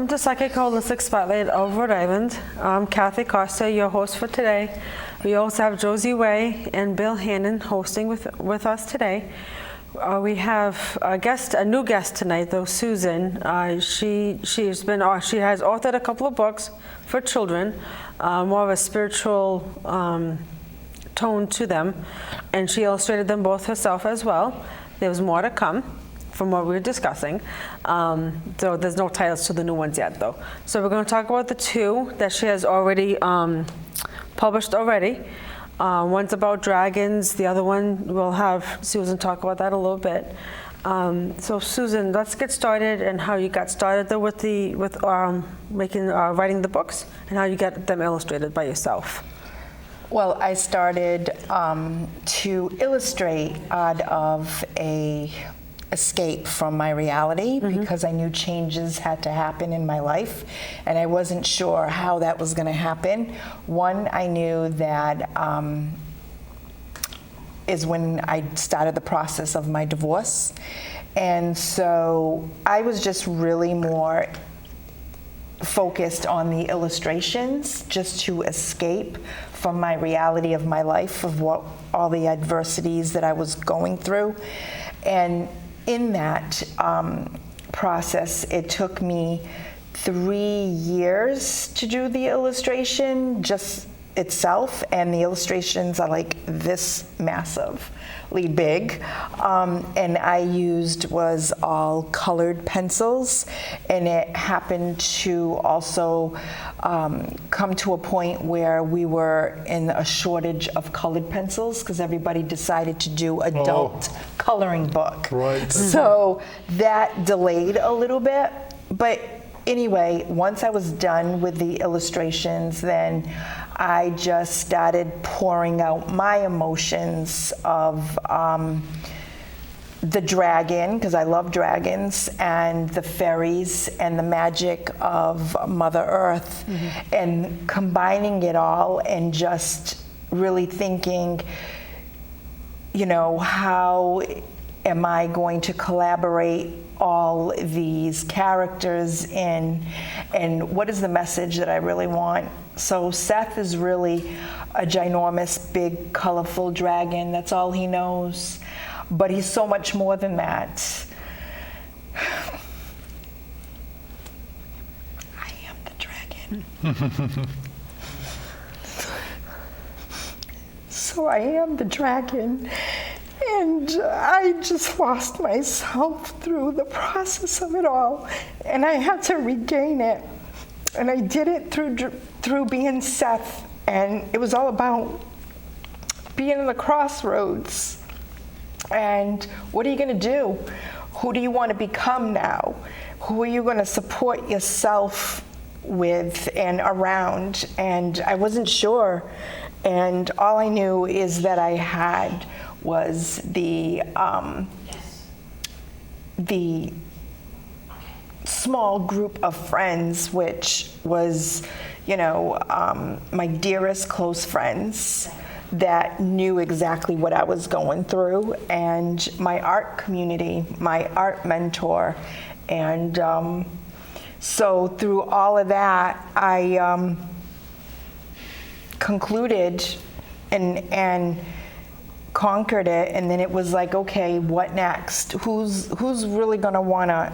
to Psychic Holistic Spotlight of Rhode Island. I'm Kathy Costa, your host for today. We also have Josie Way and Bill Hannon hosting with us today. We have a new guest tonight, though, Susan. She has authored a couple of books for children, more of a spiritual tone to them, and she illustrated them both herself as well. There's more to come from what we were discussing. So there's no titles to the new ones yet, though. So we're going to talk about the two that she has already published already. One's about dragons. The other one, we'll have Susan talk about that a little bit. So Susan, let's get started and how you got started though with writing the books and how you got them illustrated by yourself. Well, I started to illustrate out of a escape from my reality because I knew changes had to happen in my life and I wasn't sure how that was going to happen. One, I knew that is when I started the process of my divorce, and so I was just really more focused on the illustrations just to escape from my reality of my life, of what all the adversities that I was going through. And in that process, it took me 3 years to do the illustration just itself, and the illustrations are like this massively big. And I was all colored pencils, and it happened to also come to a point where we were in a shortage of colored pencils because everybody decided to do adult coloring book. Right. So that delayed a little bit, but anyway, once I was done with the illustrations, then I just started pouring out my emotions of the dragon, because I love dragons, and the fairies and the magic of Mother Earth, and combining it all and just really thinking, you know, how am I going to collaborate all these characters in, and what is the message that I really want? So Seth is really a ginormous, big, colorful dragon. That's all he knows. But he's so much more than that. I am the dragon. So I am the dragon. And I just lost myself through the process of it all, and I had to regain it. And I did it through being Seth, and it was all about being in the crossroads. And what are you going to do? Who do you want to become now? Who are you going to support yourself with and around? And I wasn't sure, and all I knew is that I had was the small group of friends, which was, you know, my dearest close friends that knew exactly what I was going through, and my art community, my art mentor. And so through all of that, I concluded and conquered it, and then it was like, okay, what next? Who's really gonna wanna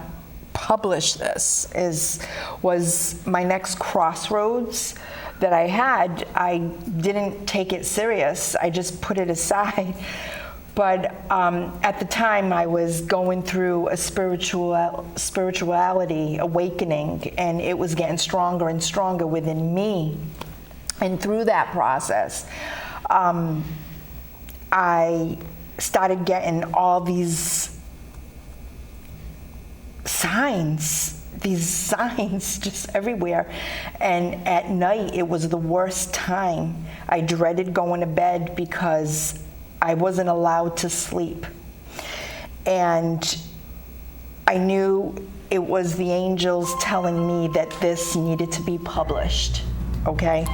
publish this? Was my next crossroads that I had. I didn't take it serious, I just put it aside. But at the time I was going through a spirituality awakening, and it was getting stronger and stronger within me. And through that process, I started getting all these signs just everywhere. And at night, it was the worst time. I dreaded going to bed because I wasn't allowed to sleep. And I knew it was the angels telling me that this needed to be published, okay?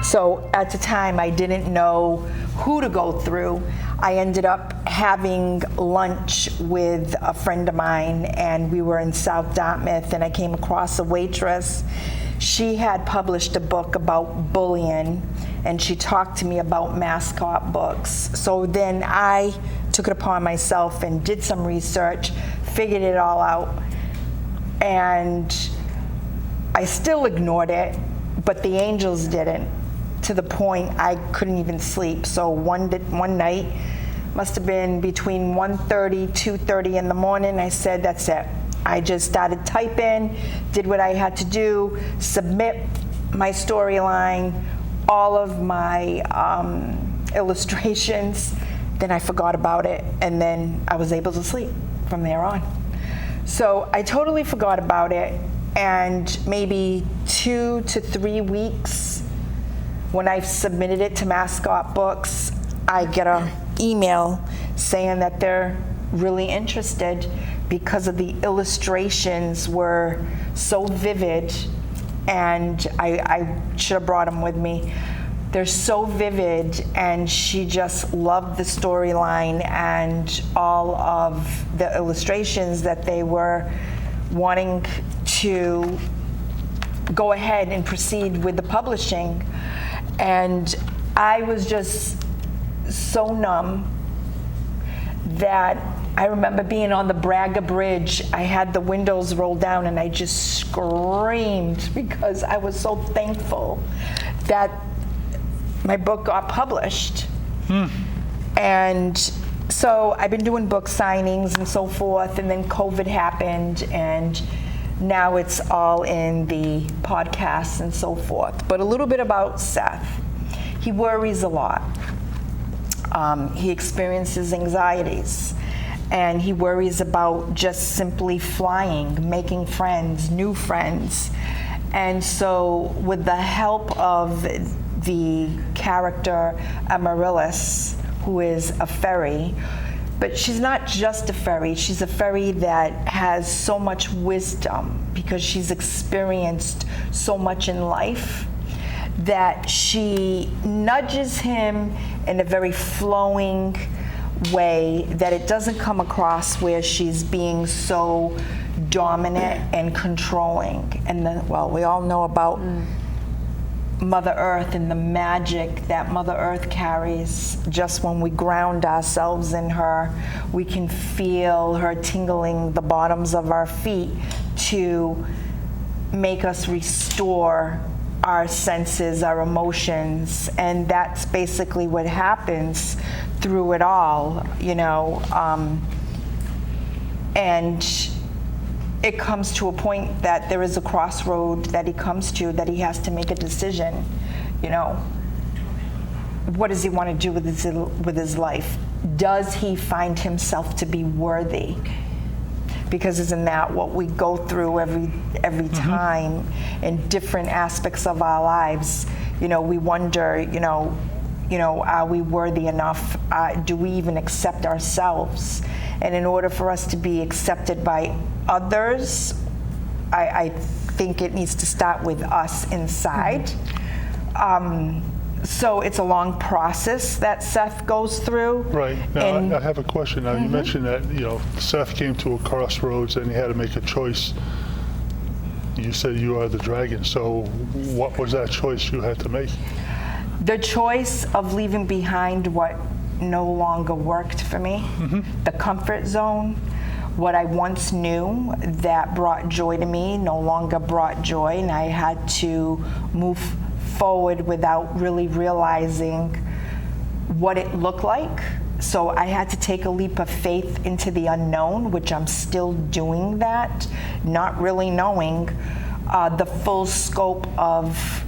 So at the time, I didn't know who to go through. I ended up having lunch with a friend of mine, and we were in South Dartmouth, and I came across a waitress. She had published a book about bullying, and she talked to me about mascot books. So then I took it upon myself and did some research, figured it all out, and I still ignored it, but the angels didn't, to the point I couldn't even sleep. So one night, must have been between 1:30, 2:30 in the morning, I said, that's it. I just started typing, did what I had to do, submit my storyline, all of my illustrations, then I forgot about it, and then I was able to sleep from there on. So I totally forgot about it, and maybe 2 to 3 weeks, when I submitted it to Mascot Books, I get an email saying that they're really interested because of the illustrations were so vivid, and I should have brought them with me. They're so vivid, and she just loved the storyline and all of the illustrations that they were wanting to go ahead and proceed with the publishing. And I was just so numb that I remember being on the Braga Bridge. I had the windows rolled down, and I just screamed because I was so thankful that my book got published. And so I've been doing book signings and so forth, and then COVID happened, and now it's all in the podcasts and so forth. But a little bit about Seth. He worries a lot. He experiences anxieties, and he worries about just simply flying, making friends, new friends. And so with the help of the character Amaryllis, who is a fairy, but she's not just a fairy, she's a fairy that has so much wisdom because she's experienced so much in life, that she nudges him in a very flowing way, that it doesn't come across where she's being so dominant and controlling. And then, well, we all know about Mother Earth and the magic that Mother Earth carries. Just when we ground ourselves in her, we can feel her tingling the bottoms of our feet to make us restore our senses, our emotions, and that's basically what happens through it all, you know. And it comes to a point that there is a crossroad that he comes to, that he has to make a decision, you know. What does he want to do with his life? Does he find himself to be worthy? Because isn't that what we go through every time in different aspects of our lives? You know, we wonder, you know, are we worthy enough? Do we even accept ourselves? And in order for us to be accepted by others, I think it needs to start with us inside. So it's a long process that Seth goes through. Right. Now, I have a question. Now, you mentioned that, you know, Seth came to a crossroads and he had to make a choice. You said you are the dragon. So what was that choice you had to make? The choice of leaving behind what no longer worked for me, the comfort zone, what I once knew that brought joy to me no longer brought joy, and I had to move forward without really realizing what it looked like. So I had to take a leap of faith into the unknown, which I'm still doing that, not really knowing the full scope of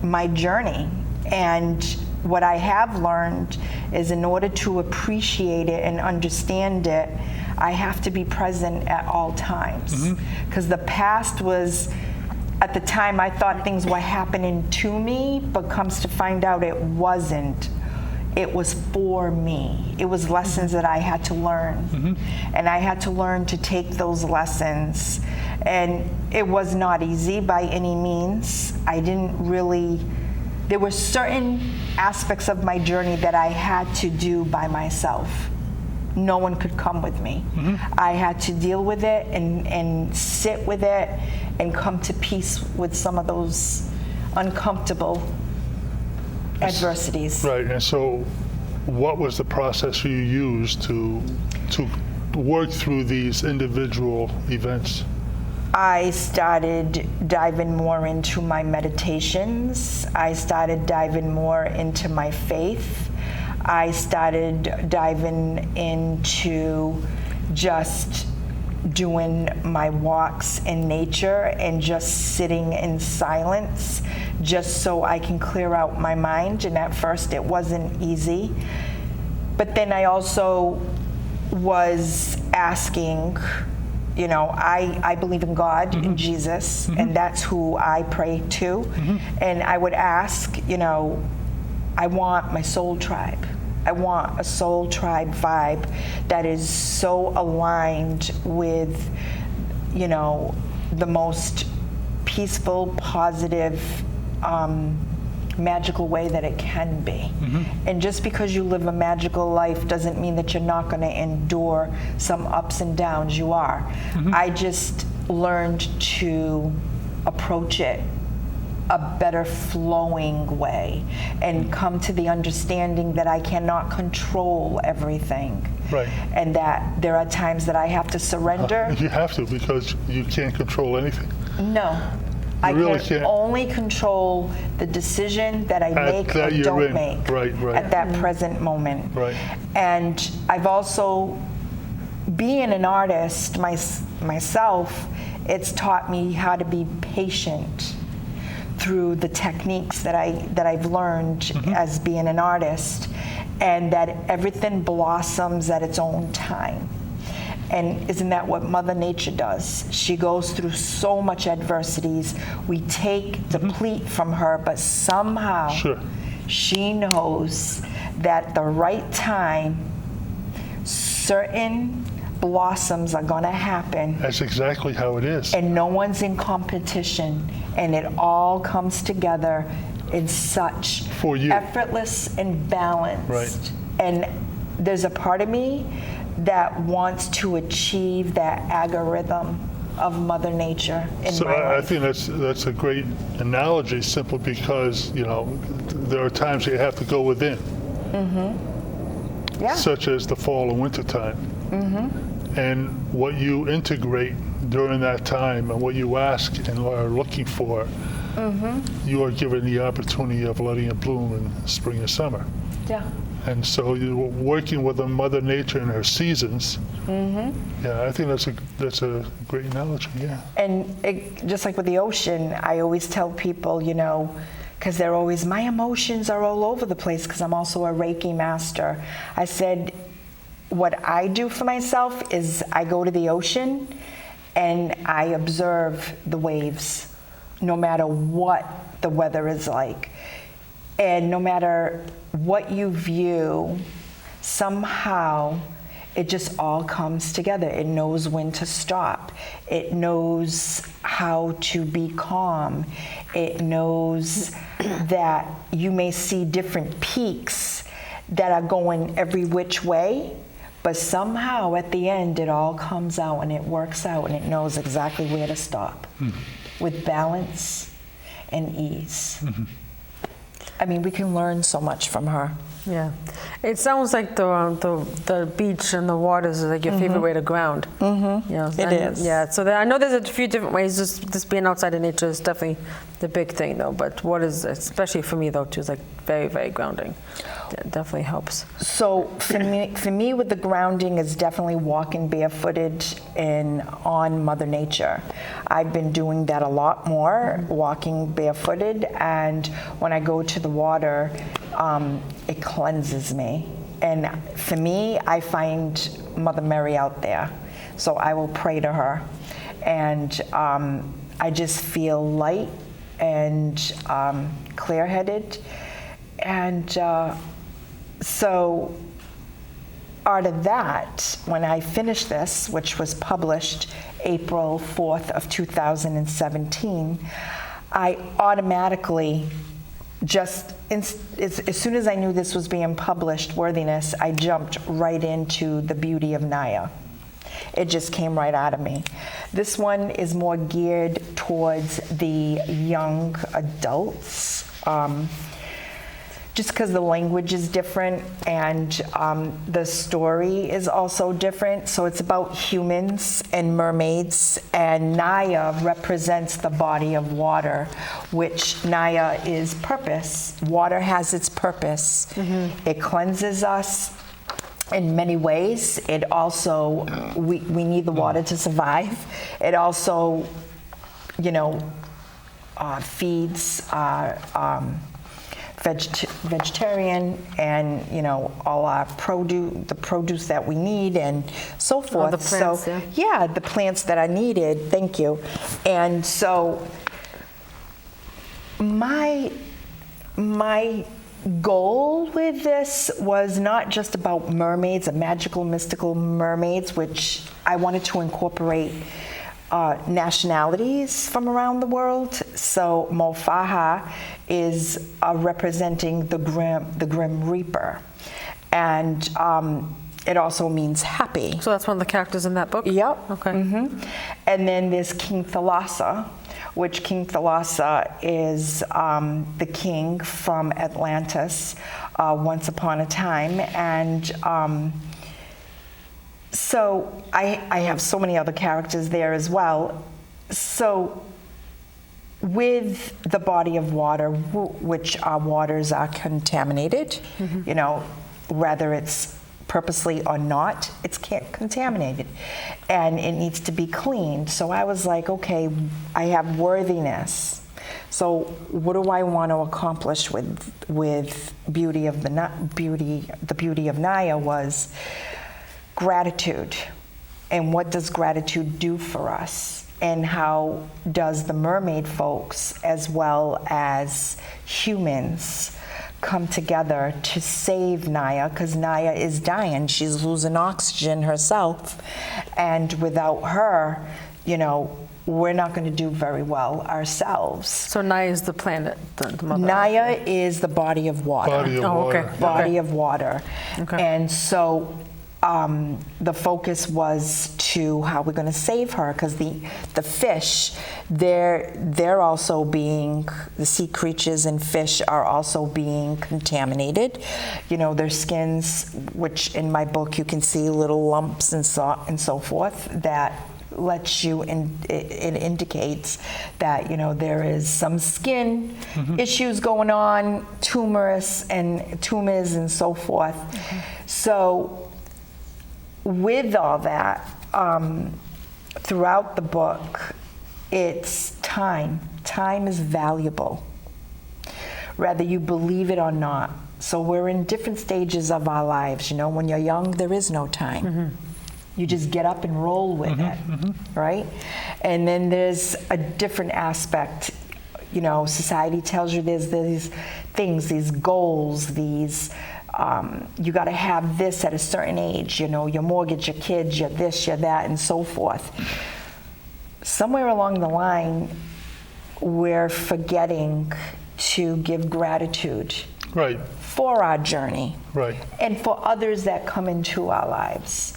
my journey. And what I have learned is, in order to appreciate it and understand it, I have to be present at all times. Because the past was, at the time I thought things were happening to me, but comes to find out it wasn't. It was for me. It was lessons that I had to learn. And I had to learn to take those lessons. And it was not easy by any means. I didn't really there were certain aspects of my journey that I had to do by myself. No one could come with me. I had to deal with it and sit with it and come to peace with some of those uncomfortable adversities. Right, and so what was the process you used to work through these individual events? I started diving more into my meditations. I started diving more into my faith. I started diving into just doing my walks in nature and just sitting in silence just so I can clear out my mind. And at first it wasn't easy. But then I also was asking, you know, I believe in God, in Jesus, and that's who I pray to. And I would ask, you know, I want my soul tribe. I want a soul tribe vibe that is so aligned with, you know, the most peaceful, positive, magical way that it can be. And just because you live a magical life doesn't mean that you're not going to endure some ups and downs. You are. I just learned to approach it a better flowing way and come to the understanding that I cannot control everything. Right. And that there are times that I have to surrender. You have to, because you can't control anything. No. I really can can't. only control the decision that I make or don't make Right. at that present moment. Right. And I've also, being an artist myself, it's taught me how to be patient through the techniques that I've learned as being an artist, and that everything blossoms at its own time. And isn't that what Mother Nature does? She goes through so much adversities. We deplete from her, but somehow she knows that the right time, certain blossoms are going to happen. That's exactly how it is. And no one's in competition, and it all comes together in such For you. effortless and balanced. Right. And there's a part of me that wants to achieve that algorithm of Mother Nature in So my life. I think that's a great analogy, simply because, you know, there are times you have to go within, Yeah. such as the fall and winter time. And what you integrate during that time and what you ask and are looking for, you are given the opportunity of letting it bloom in spring and summer. Yeah. And so you're working with the Mother Nature in her seasons. Yeah, I think that's a great analogy. Yeah. And just like with the ocean, I always tell people, you know, because they're always, my emotions are all over the place, because I'm also a Reiki master. I said, what I do for myself is I go to the ocean and I observe the waves, no matter what the weather is like. And no matter what you view, somehow it just all comes together. It knows when to stop. It knows how to be calm. It knows that you may see different peaks that are going every which way, but somehow at the end it all comes out and it works out, and it knows exactly where to stop with balance and ease. I mean, we can learn so much from her. Yeah, it sounds like the beach and the waters is like your favorite way to ground. You know, It is. Yeah, so I know there's a few different ways. Just being outside in nature is definitely the big thing, though. But waters, especially for me, though, too, is like very, very grounding. It definitely helps. So for me, with the grounding is definitely walking barefooted on Mother Nature. I've been doing that a lot more, walking barefooted, and when I go to the water, it cleanses me. And for me, I find Mother Mary out there, so I will pray to her, and I just feel light and clear-headed, and so out of that, when I finished this, which was published April 4th of 2017, I automatically as soon as I knew this was being published, Worthiness, I jumped right into the beauty of Naya. It just came right out of me. This one is more geared towards the young adults, just because the language is different and the story is also different. So it's about humans and mermaids, and Naya represents the body of water, which Naya is purpose. Water has its purpose. Mm-hmm. It cleanses us in many ways. It also, we need the water to survive. It also, feeds vegetarian and all our the produce that we need and so forth. The plants, so yeah, the plants that are needed. Thank you. And so my goal with this was not just about mermaids, magical, mystical mermaids, which I wanted to incorporate nationalities from around the world. So Mofaha is representing the Grim Reaper, and it also means happy. So that's one of the characters in that book? Yep. Okay. Mm-hmm. And then there's King Thalassa, which King Thalassa is the king from Atlantis once upon a time. And so I have so many other characters there as well. So with the body of water, which our waters are contaminated, whether it's purposely or not, it's contaminated and it needs to be cleaned. So I was like, okay, I have worthiness. So what do I want to accomplish with the beauty of Naya was gratitude. And what does gratitude do for us? And how does the mermaid folks, as well as humans, come together to save Naya, because Naya is dying. She's losing oxygen herself. And without her, we're not going to do very well ourselves. So Naya is the planet, the mother. Naya is the body of water. Body of water. Okay. Body of water. Okay. And so the focus was to how we're going to save her, because the fish, they're also being, the sea creatures and fish are also being contaminated. Their skins, which in my book you can see little lumps and so forth, that lets you, it indicates that there is some skin issues going on, tumors and so forth. So with all that, throughout the book, it's time. Time is valuable, whether you believe it or not. So we're in different stages of our lives. When you're young, there is no time. Mm-hmm. You just get up and roll with it, right? And then there's a different aspect. Society tells you there's these things, these goals, these you got to have this at a certain age, your mortgage, your kids, your this, your that, and so forth. Somewhere along the line, we're forgetting to give gratitude for our journey, and for others that come into our lives,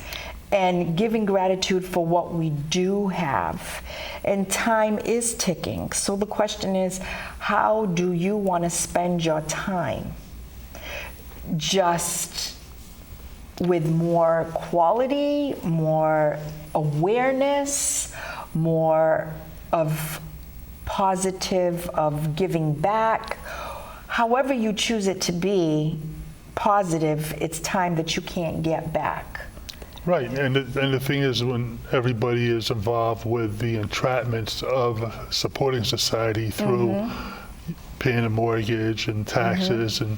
and giving gratitude for what we do have. And time is ticking. So the question is, how do you want to spend your time? Just with more quality, more awareness, more of positive, of giving back. However you choose it to be positive, it's time that you can't get back. Right, and the thing is, when everybody is involved with the entrapments of supporting society through paying a mortgage and taxes, and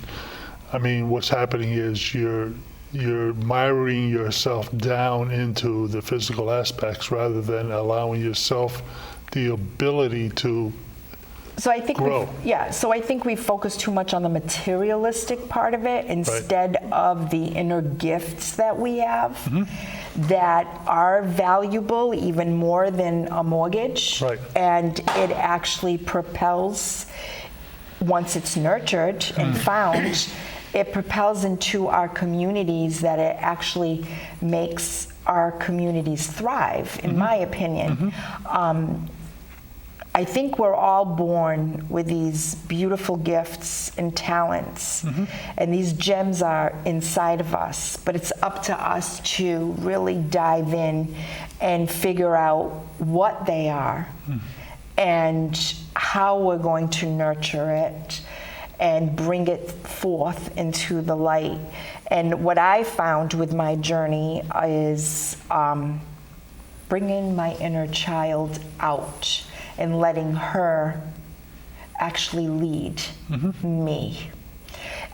I mean, what's happening is you're miring yourself down into the physical aspects rather than allowing yourself the ability to grow. So I think we focus too much on the materialistic part of it instead of the inner gifts that we have that are valuable even more than a mortgage. And it actually propels once it's nurtured and found, it propels into our communities, that it actually makes our communities thrive, in my opinion. I think we're all born with these beautiful gifts and talents, and these gems are inside of us, but it's up to us to really dive in and figure out what they are and how we're going to nurture it and bring it forth into the light. And what I found with my journey is bringing my inner child out and letting her actually lead me.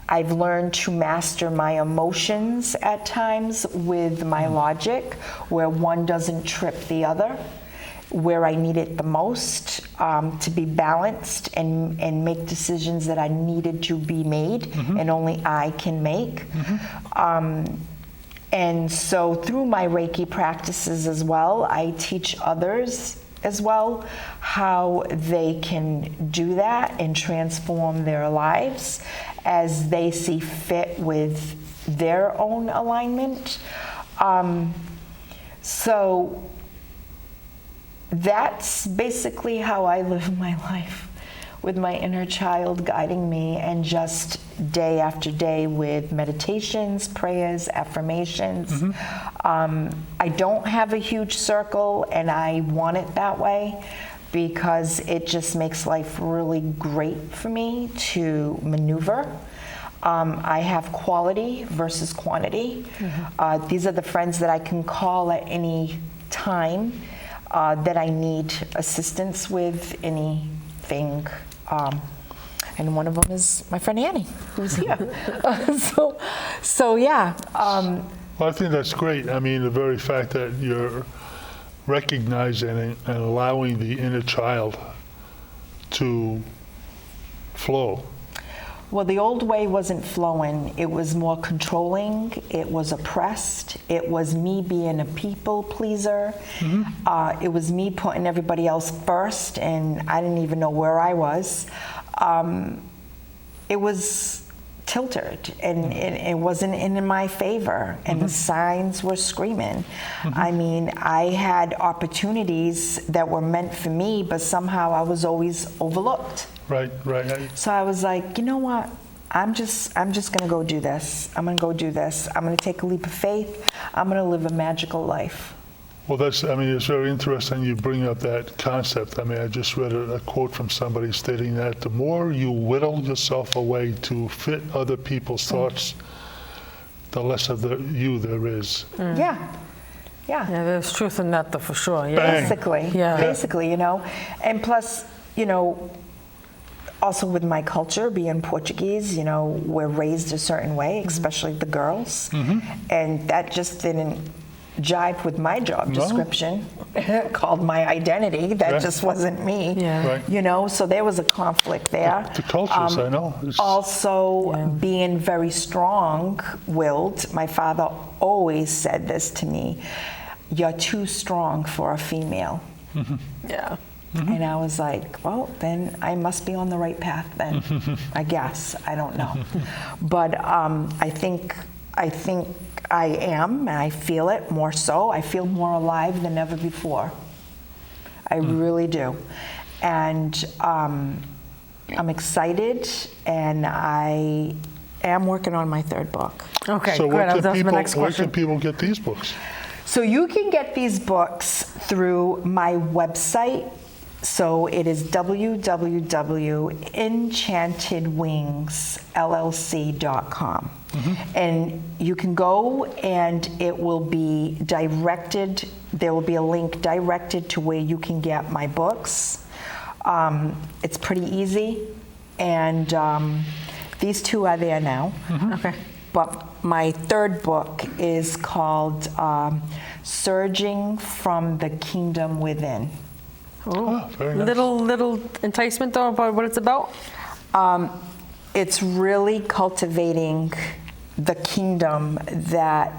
I've learned to master my emotions at times with my logic, where one doesn't trip the other, where I need it the most, to be balanced and make decisions that I needed to be made and only I can make. And so through my Reiki practices as well, I teach others as well how they can do that and transform their lives as they see fit with their own alignment. So that's basically how I live my life, with my inner child guiding me, and just day after day with meditations, prayers, affirmations. I don't have a huge circle, and I want it that way because it just makes life really great for me to maneuver. I have quality versus quantity. These are the friends that I can call at any time that I need assistance with anything. And one of them is my friend Annie, who's here. So yeah. Well, I think that's great. I mean, the very fact that you're recognizing and allowing the inner child to flow. Well, the old way wasn't flowing. It was more controlling. It was oppressed. It was me being a people pleaser. It was me putting everybody else first, and I didn't even know where I was. It was tilted, and it wasn't in my favor, and the signs were screaming. I mean, I had opportunities that were meant for me, but somehow I was always overlooked. Right. So I was like, you know what? I'm just gonna go do this. I'm gonna go do this. I'm gonna take a leap of faith. I'm gonna live a magical life. Well, it's very interesting you bring up that concept. I mean, I just read a quote from somebody stating that the more you whittle yourself away to fit other people's thoughts, the less of you there is. Yeah, there's truth in that, though, for sure. Bang. Basically, you know. And plus, you know, also with my culture, being Portuguese, you know, we're raised a certain way, especially the girls. And that just didn't jive with my job description, called my identity. That just wasn't me. You know, so there was a conflict there. The cultures, I know. Also, being very strong-willed, my father always said this to me: "You're too strong for a female." And I was like, well, then I must be on the right path then, I guess. I don't know. But I think I am, and I feel it more so. I feel more alive than ever before. I really do. And I'm excited, and I am working on my third book. Okay, So great. That's my next where question. can people get these books? So you can get these books through my website. So it is www.enchantedwingsllc.com. And you can go, and it will be directed, there will be a link directed to where you can get my books. It's pretty easy, and these two are there now. Okay. But my third book is called Surging from the Kingdom Within. Very nice. Little enticement, though, about what it's about? It's really cultivating the kingdom that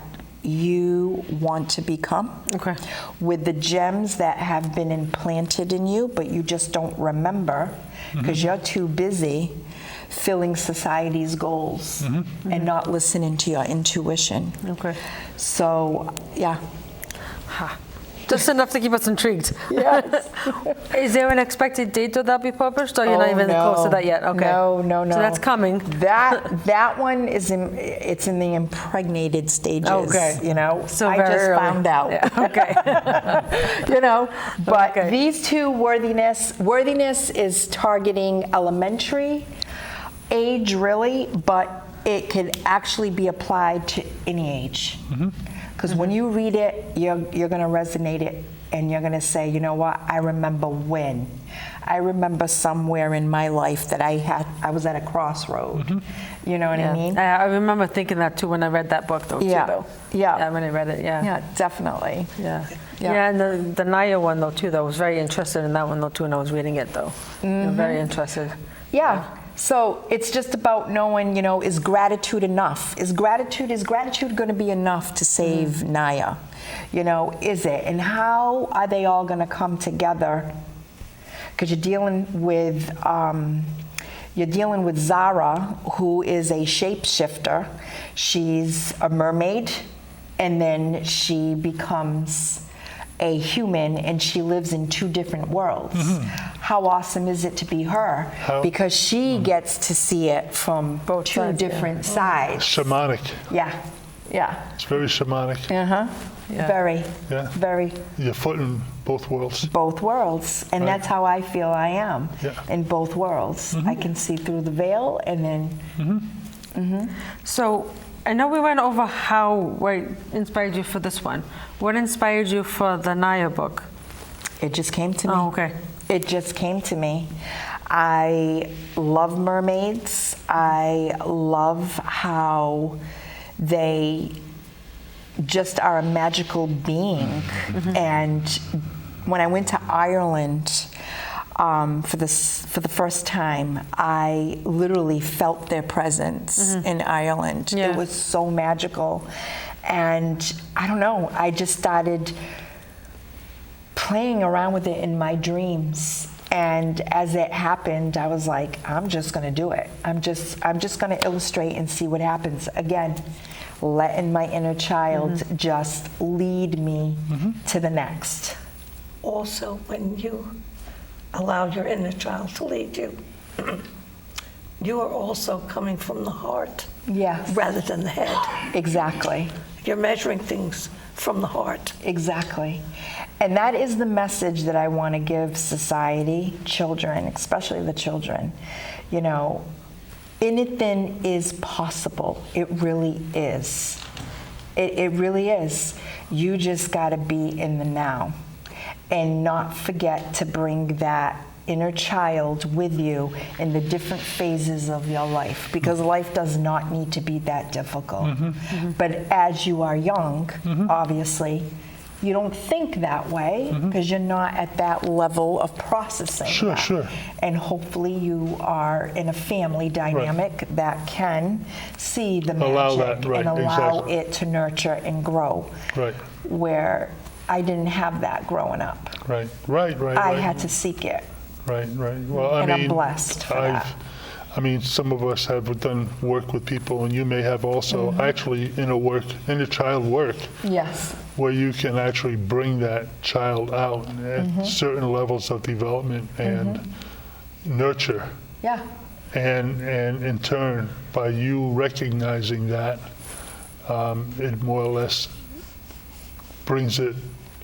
you want to become. Okay. With the gems that have been implanted in you, but you just don't remember because you're too busy filling society's goals and not listening to your intuition. Okay. So, yeah. Just enough to keep us intrigued. Yes. Is there an expected date that that'll be published, or you're not even no. close to that yet? Okay. No. So that's coming. That one is it's in the impregnated stages. Okay. You know, So I very just early. found out. Yeah, okay. You know, but Okay. these two worthiness is targeting elementary age, really, but it could actually be applied to any age. Because when you read it, you're going to resonate it, and you're going to say, you know what, I remember when. I remember somewhere in my life that I was at a crossroad. You know what I mean? I remember thinking that too when I read that book, though. Yeah. Too, though. Yeah. Yeah, when I read it. Yeah. Yeah, definitely. Yeah. Yeah. Yeah, and the Naya one, though, too, though, I was very interested in that one, though, too, when I was reading it, though. I'm very interested. Yeah. So it's just about knowing, you know, is gratitude enough? Is gratitude going to be enough to save Naya? You know, is it? And how are they all going to come together? Because you're dealing with Zara, who is a shapeshifter. She's a mermaid, and then she becomes a human, and she lives in two different worlds. How awesome is it to be her? Because she gets to see it from Both two sides, different sides. Shamanic. Yeah, yeah. It's very shamanic. Yeah. Very, Yeah. very. Your foot in both worlds. Both worlds, and Right. that's how I feel I am in both worlds. I can see through the veil, and then So I know we went over what inspired you for this one. What inspired you for the Naya book? it just came to me. Oh, okay. It just came to me. I love mermaids. I love how they just are a magical being. And when I went to Ireland for the first time, I literally felt their presence in Ireland. Yeah. It was so magical. And I don't know, I just started playing around with it in my dreams. And as it happened, I was like, I'm just going to do it. I'm just going to illustrate and see what happens. Again, letting my inner child just lead me to the next. Also, when you allow your inner child to lead you, you are also coming from the heart Yes. rather than the head. Exactly. You're measuring things from the heart. Exactly. And that is the message that I want to give society, children, especially the children. You know, anything is possible. It really is. It really is. You just got to be in the now and not forget to bring that inner child with you in the different phases of your life, because life does not need to be that difficult. But as you are young, obviously, you don't think that way because you're not at that level of processing. Sure, that. sure. And hopefully you are in a family dynamic that can see the magic Allow that, right, and allow exactly. it to nurture and grow. Right, Where I didn't have that growing up. right. I had to seek it. Right. Well, I And I'm mean, blessed for that. I mean, some of us have done work with people, and you may have also actually inner child work, Yes. where you can actually bring that child out at certain levels of development and nurture. Yeah. And in turn, by you recognizing that, it more or less brings it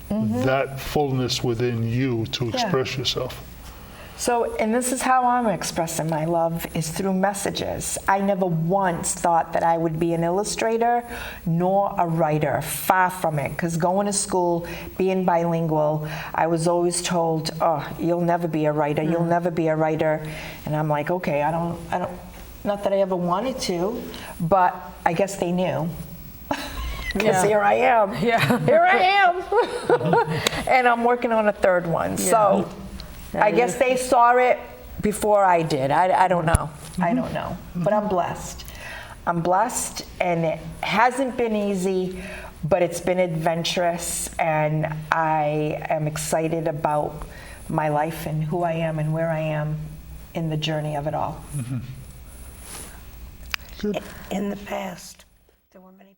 that fullness within you to express yourself. So, and this is how I'm expressing my love, is through messages. I never once thought that I would be an illustrator nor a writer, far from it. Because going to school, being bilingual, I was always told, oh, you'll never be a writer, you'll never be a writer. And I'm like, okay, I don't, not that I ever wanted to, but I guess they knew. Because here I am. Yeah. Here I am. And I'm working on a third one. So I guess they saw it before I did. I don't know. I don't know. But I'm blessed. I'm blessed, and it hasn't been easy, but it's been adventurous, and I am excited about my life and who I am and where I am in the journey of it all. Good. In the past, there were many